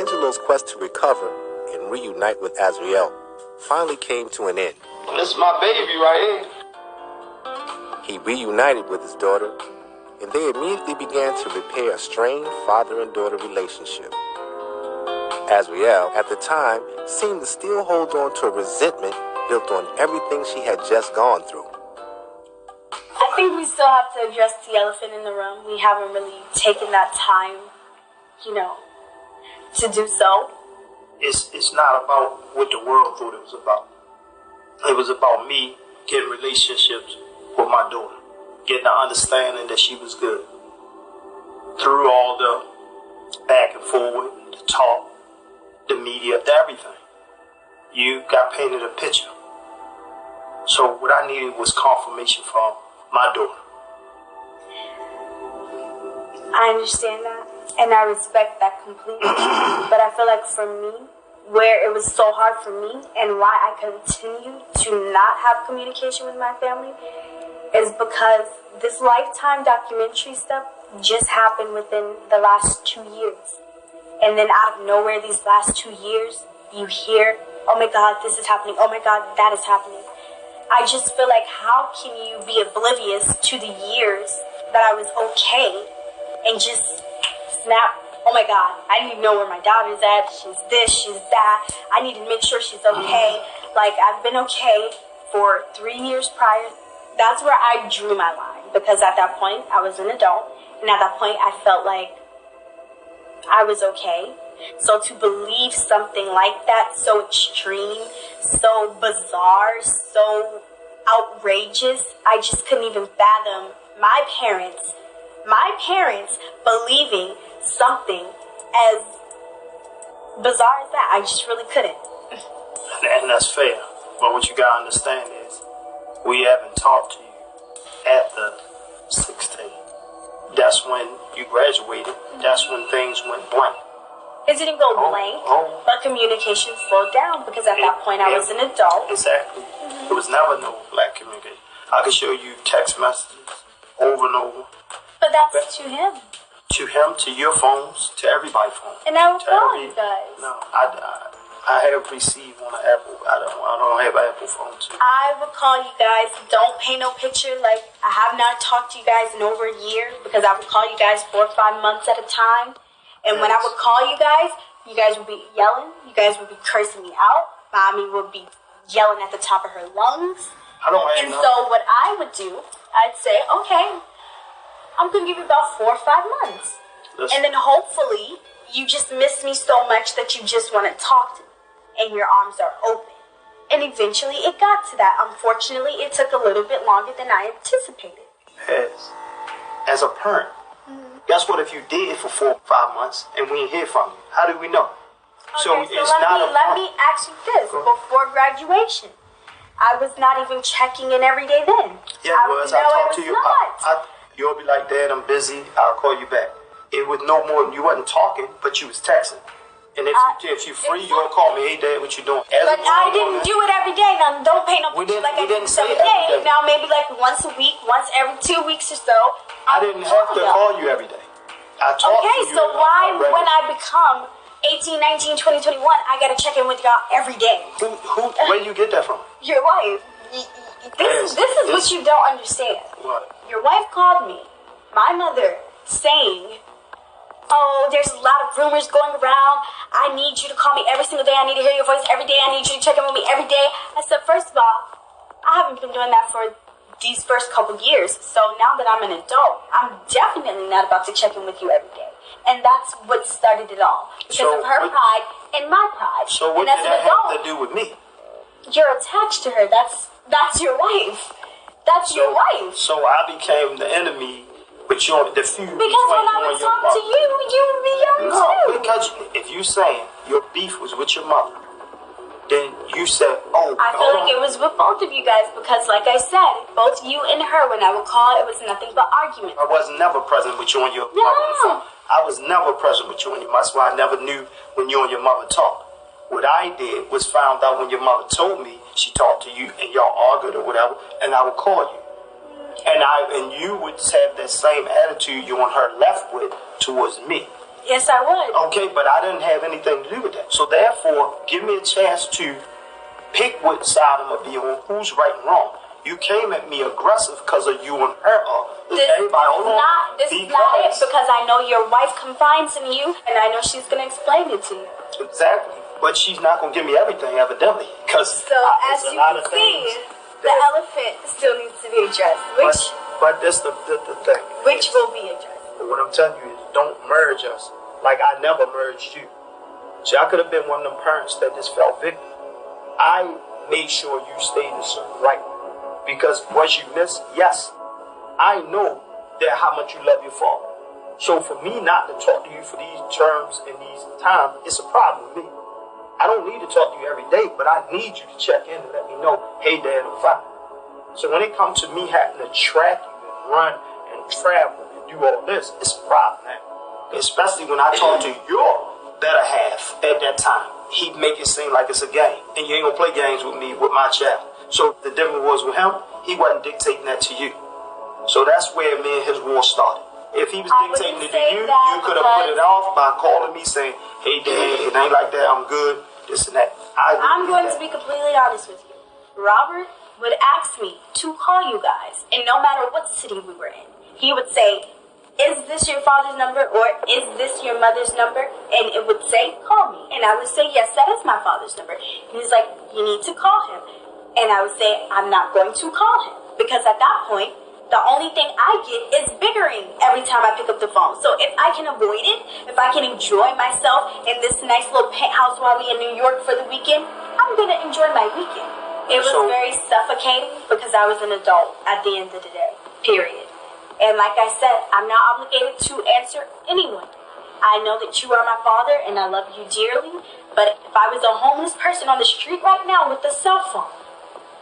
Angelo's quest to recover and reunite with Azriel finally came to an end. This is my baby right here. He reunited with his daughter, and they immediately began to repair a strained father and daughter relationship. Azriel, at the time, seemed to still hold on to a resentment built on everything she had just gone through. I think we still have to address the elephant in the room. We haven't really taken that time, to do so. It's not about what the world thought it was about. It was about me getting relationships with my daughter, getting the understanding that she was good. Through all the back and forward, the talk, the media, everything, you got painted a picture. So what I needed was confirmation from my daughter. I understand that, and I respect that completely. But I feel like for me, where it was so hard for me and why I continued to not have communication with my family is because this Lifetime documentary stuff just happened within the last 2 years. And then out of nowhere, these last 2 years, you hear, oh my God, this is happening. Oh my God, that is happening. I just feel like, how can you be oblivious to the years that I was okay and just snap, oh my God, I need to know where my daughter's at. She's this, she's that. I need to make sure she's okay. Like, I've been okay for 3 years prior. That's where I drew my line, because at that point, I was an adult. And at that point, I felt like I was okay. So to believe something like that, so extreme, so bizarre, so outrageous, I just couldn't even fathom my parents believing something as bizarre as that. I just really couldn't. And that's fair. But what you gotta understand is, we haven't talked to you after 16. That's when you graduated. That's when things went blank. It didn't go blank, but communication slowed down because at that point I was an adult. Exactly. There was never no black communication. I could show you text messages over and over. But that's to him. To him, to your phones, to everybody's phone. And I would call you guys. No, I have received on an Apple. I don't have an Apple phone too. I would call you guys. Don't paint no picture. Like, I have not talked to you guys in over a year because I would call you guys 4 or 5 months at a time. And when I would call you guys would be yelling. You guys would be cursing me out. Mommy would be yelling at the top of her lungs. And so what I would do, I'd say, okay, I'm going to give you about 4 or 5 months. And then hopefully you just miss me so much that you just want to talk to me and your arms are open. And eventually it got to that. Unfortunately, it took a little bit longer than I anticipated. Yes. As a parent, guess what? If you did for 4 or 5 months and we didn't hear from you, how do we know? Okay, so let me ask you this. Before graduation, I was not even checking in every day then. Yeah, it was. I talked to you. You'll be like, Dad, I'm busy. I'll call you back. It was no more. You wasn't talking, but you was texting. And if you free, you'll call me. Hey, Dad, what you doing? But I didn't do it every day. Now, don't paint no picture like I did every day. Now, maybe like once a week, once every 2 weeks or so. I didn't have to call you every day. I talked to you. Okay, so why, when I become 18, 19, 20, 21, I gotta check in with y'all every day? Where you get that from? Your wife. This is what you don't understand. What? Your wife called me, my mother, saying, oh, there's a lot of rumors going around. I need you to call me every single day. I need to hear your voice every day. I need you to check in with me every day. I said, first of all, I haven't been doing that for these first couple years. So now that I'm an adult, I'm definitely not about to check in with you every day. And that's what started it all. Because of her pride and my pride. So what did that have to do with me? You're attached to her. That's your wife. That's your wife. So I became the enemy. But you're the few. Because when I would talk to you, you would be young too. No, because if you saying your beef was with your mother, then you said, oh. I feel like it was with both of you guys because, like I said, both you and her, when I would call, it was nothing but argument. I was never present with you and your mother. I was never present with you and your mother. That's why I never knew when you and your mother talked. What I did was found out when your mother told me she talked to you and y'all argued or whatever, and I would call you. And you would have that same attitude you and her left with towards me. Yes, I would. Okay, but I didn't have anything to do with that. So therefore, give me a chance to pick what side I'm going to be on, who's right and wrong. You came at me aggressive because of you and her. This is not it, because I know your wife confides in you, and I know she's going to explain it to you. Exactly. But she's not going to give me everything, evidently. So, as you can see, the elephant still needs to be addressed. But that's the thing. Which will be addressed. What I'm telling you is, don't merge us like I never merged you. See, I could have been one of them parents that just fell victim. I made sure you stayed a certain right. Because was you missed? Yes. I know that how much you love your father. So for me not to talk to you for these terms and these times, it's a problem with me. I don't need to talk to you every day, but I need you to check in and let me know, hey, Dad, I'm fine. So when it comes to me having to track you and run and travel and do all this, it's a problem, man. Especially when I talk to your better half at that time. He'd make it seem like it's a game. And you ain't gonna play games with me, with my child. So the difference was with him, he wasn't dictating that to you. So that's where me and his war started. If he was dictating it to you, you could have put it off by calling me saying, hey, Dad, it ain't like that, I'm good, this and that. I'm going to be completely honest with you. Robert would ask me to call you guys, and no matter what city we were in, he would say, is this your father's number, or is this your mother's number? And it would say, call me. And I would say, yes, that is my father's number. And he's like, you need to call him. And I would say, I'm not going to call him. Because at that point, the only thing I get is bickering every time I pick up the phone. So if I can avoid it, if I can enjoy myself in this nice little penthouse while we in New York for the weekend, I'm going to enjoy my weekend. It was very suffocating because I was an adult at the end of the day, period. And like I said, I'm not obligated to answer anyone. I know that you are my father and I love you dearly, but if I was a homeless person on the street right now with a cell phone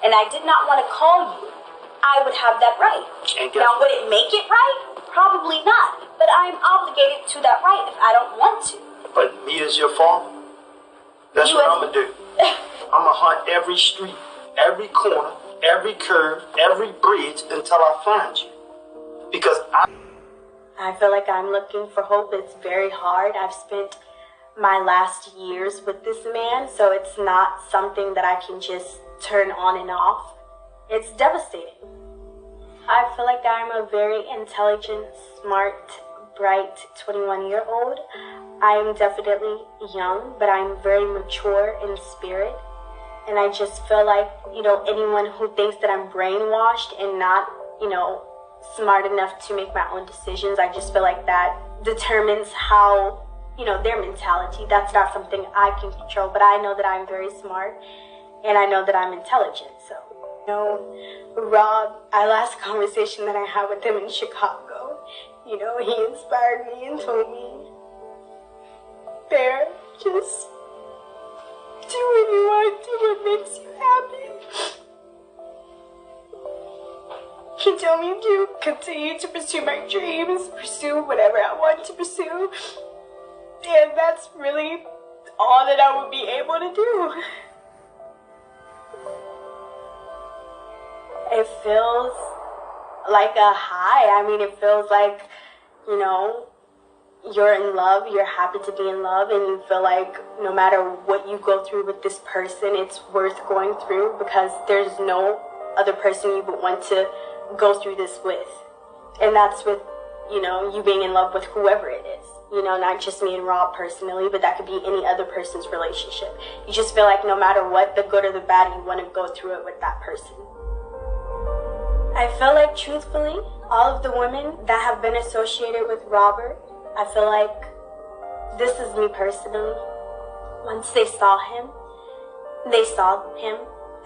and I did not want to call you, I would have that right. Now, would it make it right? Probably not. But I am obligated to that right if I don't want to. But me as your father, that's what I'm going to do. I'm going to hunt every street, every corner, every curve, every bridge until I find you. Because I feel like I'm looking for hope. It's very hard. I've spent my last years with this man, so it's not something that I can just turn on and off. It's devastating. I feel like I'm a very intelligent, smart, bright 21-year-old. I am definitely young, but I'm very mature in spirit. And I just feel like, anyone who thinks that I'm brainwashed and not, smart enough to make my own decisions, I just feel like that determines how, their mentality. That's not something I can control, but I know that I'm very smart and I know that I'm intelligent, so. Rob, our last conversation that I had with him in Chicago, he inspired me and told me, Bear, just do what you want, do what makes you happy. He told me to continue to pursue my dreams, pursue whatever I want to pursue, and that's really all that I would be able to do. It feels like a high. I mean, it feels like, you're in love, you're happy to be in love, and you feel like no matter what you go through with this person, it's worth going through because there's no other person you would want to go through this with. And that's with, you being in love with whoever it is. Not just me and Rob personally, but that could be any other person's relationship. You just feel like no matter what, the good or the bad, you want to go through it with that person. I feel like, truthfully, all of the women that have been associated with Robert, I feel like this is me personally. Once they saw him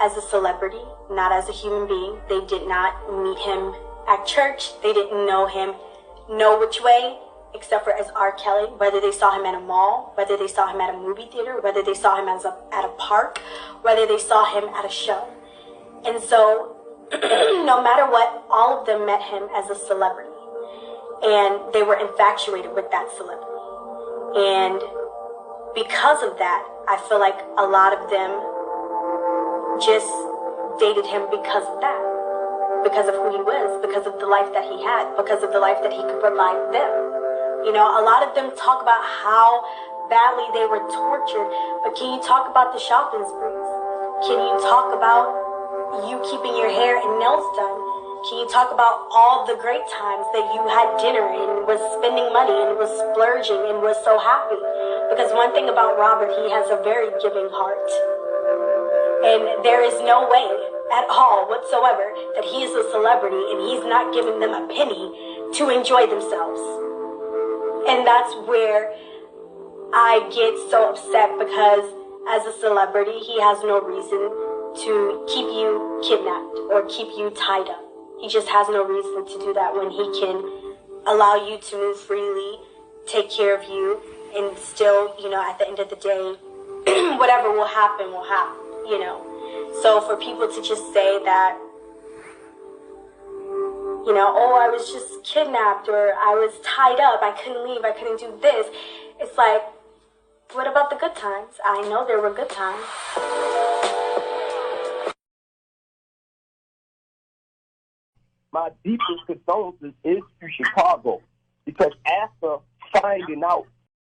as a celebrity, not as a human being. They did not meet him at church. They didn't know him no which way, except for as R. Kelly, whether they saw him at a mall, whether they saw him at a movie theater, whether they saw him at a park, whether they saw him at a show. And so, no matter what, all of them met him as a celebrity. And they were infatuated with that celebrity. And because of that, I feel like a lot of them just dated him because of that. Because of who he was, because of the life that he had, because of the life that he could provide them. You know, a lot of them talk about how badly they were tortured, but can you talk about the shopping sprees? Can you talk about you keeping your hair and nails done? Can you talk about all the great times that you had dinner and was spending money and was splurging and was so happy? Because one thing about Robert, he has a very giving heart. And there is no way at all whatsoever that he is a celebrity and he's not giving them a penny to enjoy themselves. And that's where I get so upset, because as a celebrity, he has no reason to keep you kidnapped or keep you tied up. He just has no reason to do that when he can allow you to move freely, take care of you, and still, you know, at the end of the day, whatever will happen, you know. So for people to just say that, you know, oh, I was just kidnapped, or I was tied up, I couldn't leave, I couldn't do this. It's like, what about the good times? I know there were good times. My deepest condolences is to Chicago, because after finding out